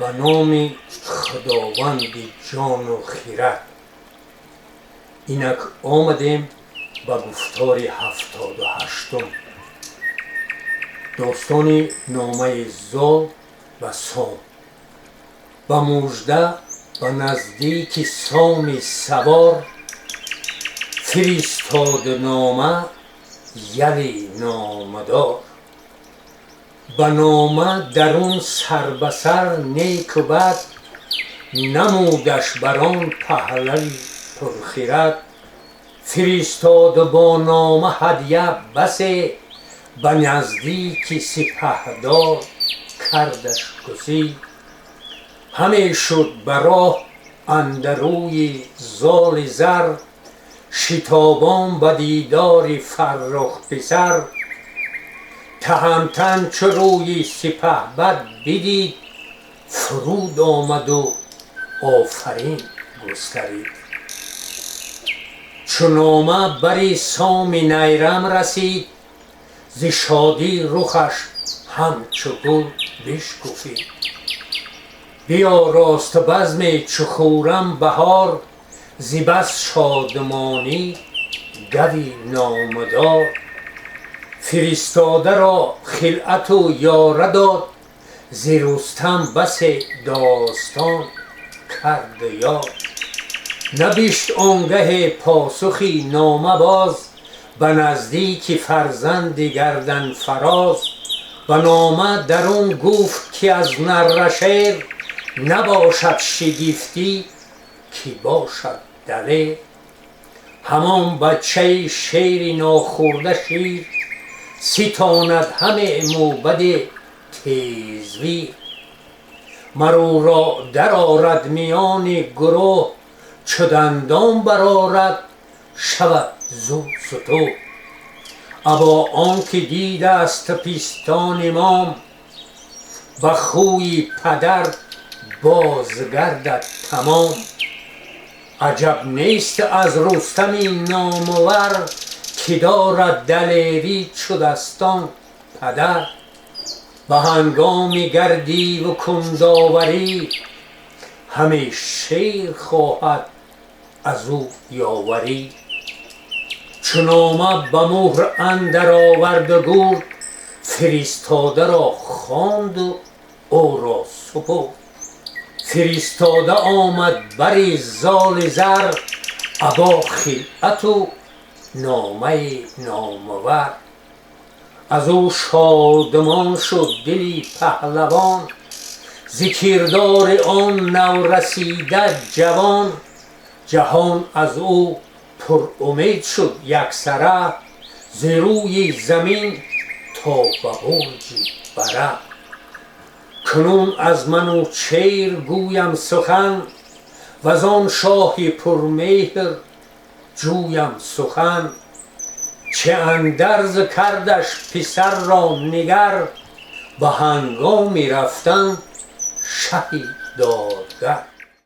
به نام خداوند جان و خیرت. اینک آمدیم به گفتار 78م داستان نامه زال و سام. به مژده به نزدیک سام سوار، فرستاد نامه یلی نامدار. به نامه درون سر به سر نیک و بد، نمودش بران پهلوی پرخیرت. فرستاد با نامه هدیه بسی، به نزدیک سپهدار کردش گسی. همه شد به راه اندروی زال زر، شتابان به دیدار فرخ پسر. تهمتن چو روی سپهبد بدید، فرود آمد و آفرین گسترید. چو نامه بر سام نیرم رسید، ز شادی رخش همچو گل بشکفید. بیاراست بزم چو خرم بهار، ز بس شادمانی گوی نامدار. فرستاده را خلعت و یاره داد، ز رستم بس داستان کرد یاد. نبشت آنگه پاسخی نامه باز، به نزدیک فرزند گردن فراز. به نامه درون گفت که از نره شیر، نباشد شگفتی که باشد دلیر. همان بچه شیر ناخورده شیر، ستاند همه موبد تیزویر. مرو را در آرد میان گروه، چو دندان برآرد شود زو ستوه. ابا آنکه دیده است پستان مام، به خوی پدر بازگردد تمام. عجب نیست از رستم نامور، که دارد دلیری چو دستان پدر. به هنگام گردی و کنداوری، همه شیر خواهد از او یاوری. چو نامه به مهر اندر آورد و گرد، فرستاده را خواند و او را سپرد. فرستاده آمد بر زال زر، ابا خلعت و نامه نامور. از او شادمان شد دلی پهلوان، ز کردار آن نورسیده جوان. جهان از او پر امید شد یکسره، ز روی زمین تا به برج بره. کنون از منوچهر گویم سخن، وز آن شاه پرمهر جویم سخن. چه اندرز کردش پسر را نگر، به هنگام رفتن شهی دادگر.